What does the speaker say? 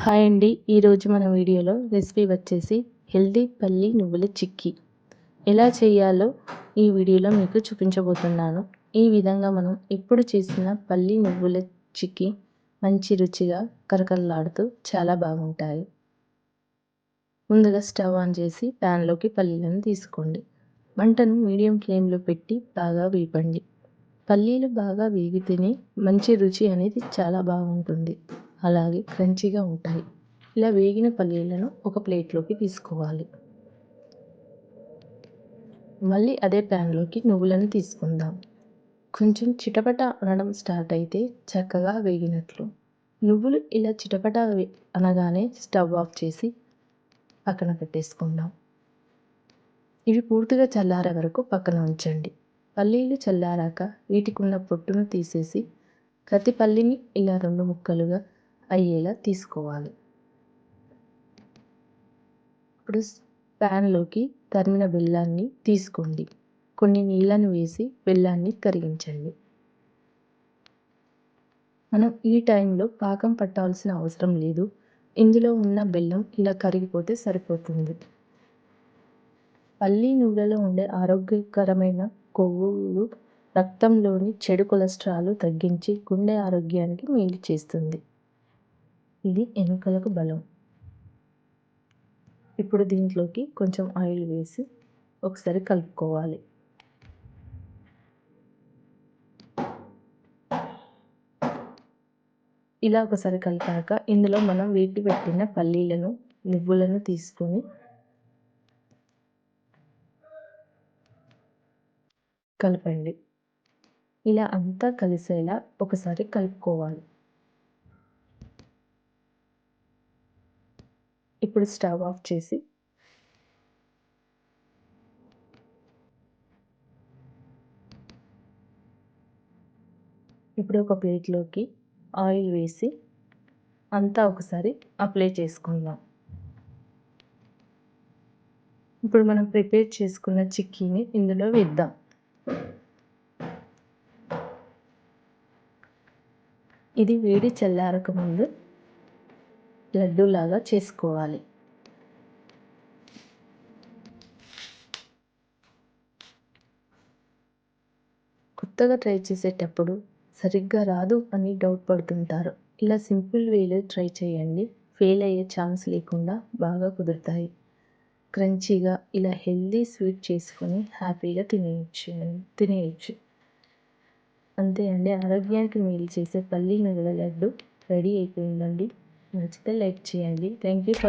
Hi అండి. ఈరోజు మన వీడియోలో రెసిపీ వచ్చేసి హెల్దీ పల్లి నువ్వుల చిక్కీ ఎలా చేయాలో ఈ వీడియోలో మీకు చూపించబోతున్నాను. ఈ విధంగా మనం ఎప్పుడు చేసిన పల్లి నువ్వుల చిక్కీ మంచి రుచిగా కరకరలాడుతూ చాలా బాగుంటాయి. ముందుగా స్టవ్ ఆన్ చేసి ప్యాన్లోకి పల్లీలను తీసుకోండి. మంటను మీడియం ఫ్లేమ్లో పెట్టి బాగా వేపండి. పల్లీలు బాగా వేగితేనే మంచి రుచి అనేది చాలా బాగుంటుంది, అలాగే క్రంచీగా ఉంటాయి. ఇలా వేగిన పల్లీలను ఒక ప్లేట్లోకి తీసుకోవాలి. మళ్ళీ అదే ప్యాన్లోకి నువ్వులను తీసుకుందాం. కొంచెం చిటపట అనడం స్టార్ట్ అయితే చక్కగా వేగినట్లు. నువ్వులు ఇలా చిటపట అనగానే స్టవ్ ఆఫ్ చేసి పక్కన పెట్టేసుకుందాం. ఇవి పూర్తిగా చల్లారే వరకు పక్కన ఉంచండి. పల్లీలు చల్లారాక వీటికున్న పొట్టును తీసేసి ప్రతి పల్లీని ఇలా 2 ముక్కలుగా అయ్యేలా తీసుకోవాలి. ఇప్పుడు ప్యాన్లోకి తరిమిన బెల్లాన్ని తీసుకోండి. కొన్ని నీళ్ళను వేసి బెల్లాన్ని కరిగించండి. మనం ఈ టైంలో పాకం పట్టాల్సిన అవసరం లేదు. ఇందులో ఉన్న బెల్లం ఇలా కరిగిపోతే సరిపోతుంది. పల్లి నువ్వులలో ఉండే ఆరోగ్యకరమైన కొవ్వులు రక్తంలోని చెడు కొలెస్ట్రాల్ తగ్గించి గుండె ఆరోగ్యానికి మేలు చేస్తుంది. ఇది ఎముకలకు బలం. ఇప్పుడు దీంట్లోకి కొంచెం ఆయిల్ వేసి ఒకసారి కలుపుకోవాలి. ఇలా ఒకసారి కలిపాక ఇందులో మనం వేపి పెట్టిన పల్లీలను నువ్వులను తీసుకొని కలపండి. ఇలా అంతా కలిసేలా ఒకసారి కలుపుకోవాలి. ఇప్పుడు స్టవ్ ఆఫ్ చేసి ఇప్పుడు ఒక ప్లేట్లోకి ఆయిల్ వేసి అంతా ఒకసారి అప్లై చేసుకుందాం. ఇప్పుడు మనం ప్రిపేర్ చేసుకున్న చిక్కీని ఇందులో వేద్దాం. ఇది వేడి చల్లారక ముందు లడ్డూలాగా చేసుకోవాలి. కొత్తగా ట్రై చేసేటప్పుడు సరిగ్గా రాదు అని డౌట్ పడుతుంటారు. ఇలా సింపుల్ వేలో ట్రై చేయండి. ఫెయిల్ అయ్యే ఛాన్స్ లేకుండా బాగా కుదురుతాయి. క్రంచీగా ఇలా హెల్దీ స్వీట్ చేసుకొని హ్యాపీగా తినేయచ్చు. అంతే అండి, ఆరోగ్యానికి మేలు చేసే పల్లి నువ్వుల లడ్డు రెడీ అయిపోయిందండి. నచ్చితే లైక్ చేయండి. Thank you for